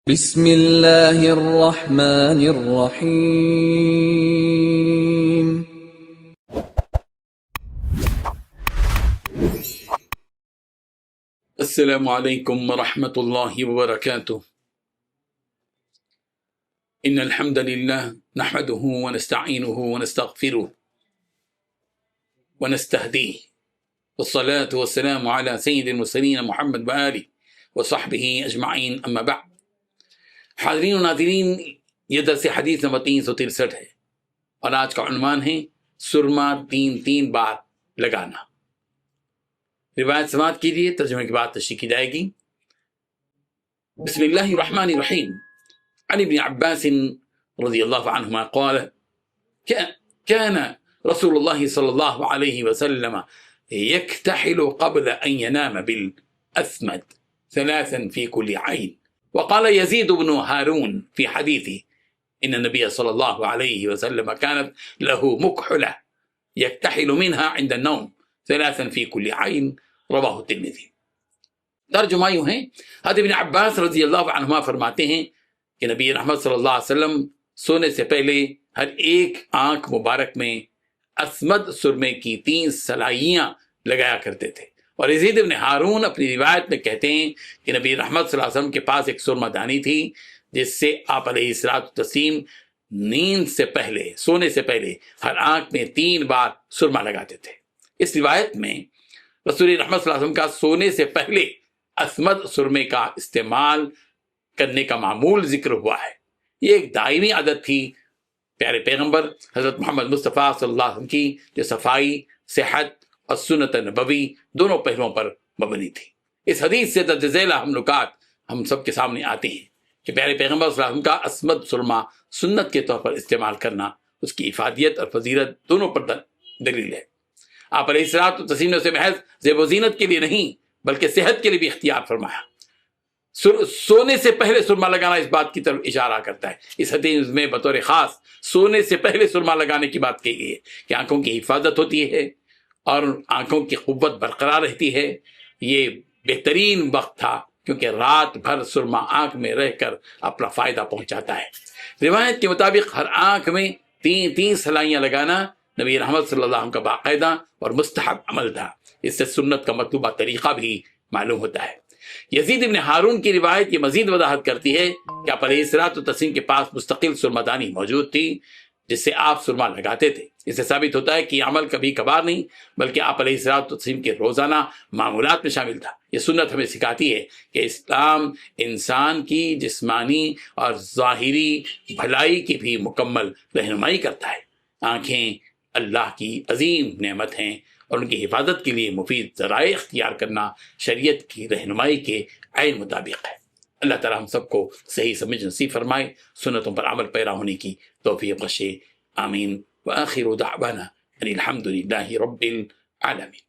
بسم اللہ الرحمن الرحیم۔ السلام علیکم ورحمۃ اللہ وبرکاتہ۔ ان الحمد للہ نحمده ونستعینه ونستغفره ونستهدیه والصلاة والسلام على سید المرسلین محمد وآلہ وصحبہ اجمعین، اما بعد۔ حاضرین و ناظرین، یہ درس حدیث نمبر 363 ہے اور آج کا عنوان ہے سرما تین بار لگانا۔ روایت سماعت کیجیے، ترجمے کے بعد تشریح کی جائے گی۔ بسم اللہ الرحمن الرحیم۔ عن ابن عباس رضی اللہ عنہما قال كان رسول اللہ صلی اللہ علیہ وسلم يكتحل قبل ان ينام بالأثمد ثلاثا في كل عين، وقال يزيد بن هارون في حديثه ان النبي صلى الله عليه وسلم كانت له مكحلة يكتحل منها عند النوم ثلاثا في كل عين، رواہ الترمذی۔ ترجمہ یوں ہے، حضرت ابن عباس رضی اللہ عنہما فرماتے ہیں کہ نبی رحمت صلی اللہ علیہ وسلم سونے سے پہلے ہر ایک آنکھ مبارک میں اسمد سرمے کی 3 سلائیاں لگایا کرتے تھے۔ اور یزید بن ہارون اپنی روایت میں کہتے ہیں کہ نبی رحمت صلی اللہ علیہ وسلم کے پاس ایک سرما دانی تھی جس سے آپ علیہ السلام نیند سے پہلے، سونے سے پہلے ہر آنکھ میں 3 بار سرما لگاتے تھے۔ اس روایت میں رسول رحمت صلی اللہ علیہ وسلم کا سونے سے پہلے اسمد سرمے کا استعمال کرنے کا معمول ذکر ہوا ہے۔ یہ ایک دائمی عادت تھی پیارے پیغمبر حضرت محمد مصطفیٰ صلی اللہ علیہ وسلم کی، جو صفائی، صحت اور سنت نبوی دونوں پہلوؤں پر مبنی تھی۔ اس حدیث سے درج ذیل اہم نکات ہم سب کے سامنے آتے ہیں کہ پیارے پیغمبر صلی اللہ علیہ وسلم کا اسمد سرما سنت کے طور پر استعمال کرنا، اس کی افادیت اور فضیلت دونوں پر دلیل ہے۔ آپ علیہ السلام نے اسے محض زیب و زینت کے لیے نہیں بلکہ صحت کے لیے بھی اختیار فرمایا۔ سونے سے پہلے سرما لگانا اس بات کی طرف اشارہ کرتا ہے۔ اس حدیث میں بطور خاص سونے سے پہلے سرما لگانے کی بات کہی گئی ہے کہ آنکھوں کی حفاظت ہوتی ہے اور آنکھوں کی قوت برقرار رہتی ہے۔ یہ بہترین وقت تھا کیونکہ رات بھر سرما آنکھ میں رہ کر اپنا فائدہ پہنچاتا ہے۔ روایت کے مطابق ہر آنکھ میں 3 سلائیاں لگانا نبی رحمت صلی اللہ علیہ وسلم کا باقاعدہ اور مستحب عمل تھا۔ اس سے سنت کا مطلوبہ طریقہ بھی معلوم ہوتا ہے۔ یزید ابن ہارون کی روایت یہ مزید وضاحت کرتی ہے کہ آپ علیہ السلام کے پاس مستقل سرمدانی موجود تھی جس سے آپ سرما لگاتے تھے۔ اس سے ثابت ہوتا ہے کہ یہ عمل کبھی کبھار نہیں بلکہ آپ علیہ السلام کے روزانہ معمولات میں شامل تھا۔ یہ سنت ہمیں سکھاتی ہے کہ اسلام انسان کی جسمانی اور ظاہری بھلائی کی بھی مکمل رہنمائی کرتا ہے۔ آنکھیں اللہ کی عظیم نعمت ہیں اور ان کی حفاظت کے لیے مفید ذرائع اختیار کرنا شریعت کی رہنمائی کے عین مطابق ہے۔ اللہ تعالی ہم سب کو صحیح سمجھ نصیب فرمائے، سنتوں پر عمل پیرا ہونے کی توفیق بخشے، آمین۔ وآخر دعوانا ان الحمد للہ رب العالمین۔